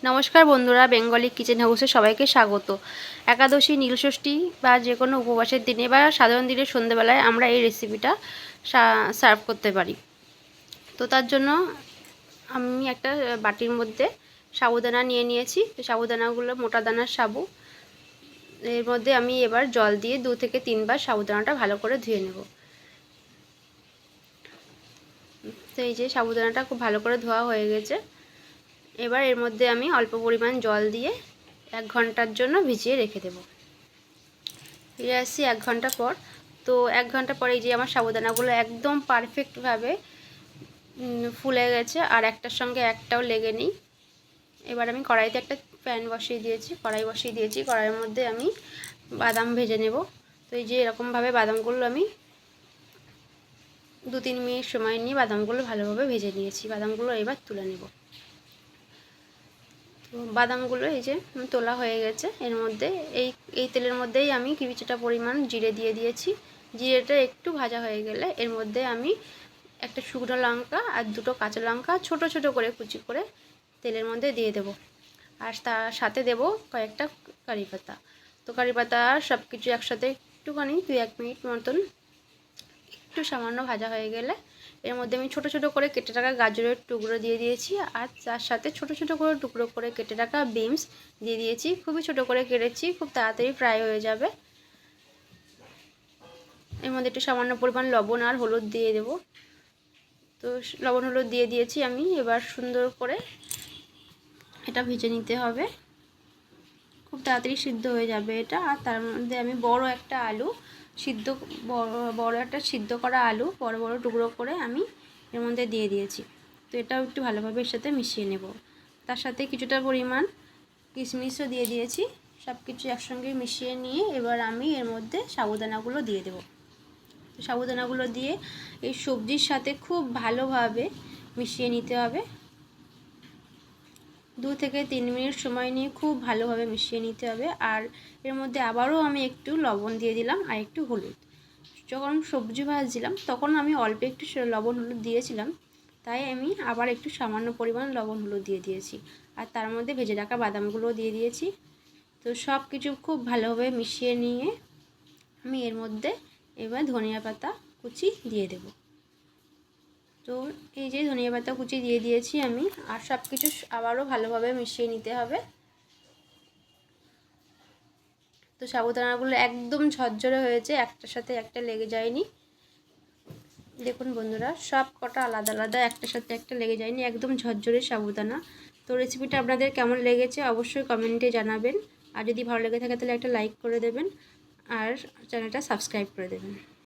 নমস্কার বন্ধুরা, Bengali kitchen হাউসে সবাইকে স্বাগত। একাদশী, নীলষষ্ঠী বা যে কোনো উপবাসের দিনে বা সাধারণ দিনে সন্ধ্যেবেলায় আমরা এই রেসিপিটা সার্ভ করতে পারি। তো তার জন্য আমি একটা বাটির মধ্যে সাবুদানা নিয়ে নিয়েছি। সাবুদানাগুলো মোটা দানার সাবু। এর মধ্যে আমি এবার জল দিয়ে 2 থেকে 3 বার সাবুদানাটা ভালো করে ধুয়ে নেব। তো এই যে সাবুদানাটা খুব ভালো করে ধোয়া হয়ে গেছে। এবার এর মধ্যে আমি অল্প পরিমাণ জল দিয়ে 1 ঘন্টার জন্য ভিজিয়ে রেখে দেব। ফিরে আসছি 1 ঘন্টা পর। তো 1 ঘন্টা পরে এই যে আমার সাবুদানাগুলো একদম পারফেক্টভাবে ফুলে গেছে, আর একটার সঙ্গে একটাও লেগে নেই। এবার আমি কড়াইতে একটা প্যান বসিয়ে দিয়েছি, কড়াইয়ের মধ্যে আমি বাদাম ভেজে নেব। তো এই যে এরকমভাবে বাদামগুলো আমি 2-3 মিনিট সময় নিয়ে বাদামগুলো ভালোভাবে ভেজে নিয়েছি। বাদামগুলো এবার তুলে নেব। তো বাদামগুলো এই যে তোলা হয়ে গেছে। এর মধ্যে এই তেলের মধ্যেই আমি কিছুটা পরিমাণ জিরে দিয়ে দিয়েছি। জিরেটা একটু ভাজা হয়ে গেলে এর মধ্যে আমি একটা শুকনো লঙ্কা আর 2টো কাঁচা লঙ্কা ছোট ছোট করে কুচি করে তেলের মধ্যে দিয়ে দেব। আর তার সাথে দেব কয়েকটা কারি পাতা। তো কারি পাতা সব কিছু একসাথে একটুখানি 2-1 মিনিট মতন একটু সামান্য ভাজা হয়ে গেলে এর মধ্যে আমি ছোট ছোট করে কেটে রাখা গাজরের টুকরো দিয়ে দিয়েছি, আর তার সাথে ছোট ছোট করে টুকরো করে কেটে রাখা বিনস দিয়ে দিয়েছি। খুবই ছোট করে কেটেছি, খুব তাড়াতাড়ি ফ্রাই হয়ে যাবে। এর মধ্যে একটু সামান্য পরিমাণ লবণ আর হলুদ দিয়ে দেব। তো লবণ হলুদ দিয়ে দিয়েছি আমি। এবার সুন্দর করে এটা ভেজে নিতে হবে, খুব তাড়াতাড়ি সিদ্ধ হয়ে যাবে এটা। আর তার মধ্যে আমি বড় একটা সিদ্ধ করা আলু বড় বড় টুকরো করে আমি এর মধ্যে দিয়ে দিয়েছি। তো এটাও একটু ভালোভাবে এর সাথে মিশিয়ে নেব। তার সাথে কিছুটা পরিমাণ কিশমিশও দিয়ে দিয়েছি। সব কিছু একসঙ্গে মিশিয়ে নিয়ে এবার আমি এর মধ্যে সাবুদানাগুলো দিয়ে দেব। সাবুদানাগুলো দিয়ে এই সবজির সাথে খুব ভালোভাবে মিশিয়ে নিতে হবে। 2 থেকে 3 মিনিট সময় নিয়ে খুব ভালোভাবে মিশিয়ে নিতে হবে। আর এর মধ্যে আবারও আমি একটু লবণ দিয়ে দিলাম আর একটু হলুদ। যখন সবজি ভাজছিলাম তখন আমি অল্প একটু লবণ হলুদ দিয়েছিলাম, তাই আমি আবার একটু সামান্য পরিমাণ লবণ হলুদ দিয়ে দিয়েছি। আর তার মধ্যে ভেজে রাখা বাদামগুলোও দিয়ে দিয়েছি। তো সব কিছু খুব ভালোভাবে মিশিয়ে নিয়ে আমি এর মধ্যে এবার ধনিয়া পাতা কুচি দিয়ে দেব। তো এই যে ধনিয়া পাতা কুচি দিয়ে দিয়েছি আমি। আর সব কিছু আবারও ভালোভাবে মিশিয়ে নিতে হবে। তো সাবুদানাগুলো একদম ঝরঝরে হয়েছে, একটার সাথে একটা লেগে যায়নি। দেখুন বন্ধুরা, সব কটা আলাদা আলাদা, একটার সাথে একটা লেগে যায়নি, একদম ঝরঝরে সাবুদানা। তো রেসিপিটা আপনাদের কেমন লেগেছে অবশ্যই কমেন্টে জানাবেন। আর যদি ভালো লেগে থাকে তাহলে একটা লাইক করে দেবেন আর চ্যানেলটা সাবস্ক্রাইব করে দেবেন।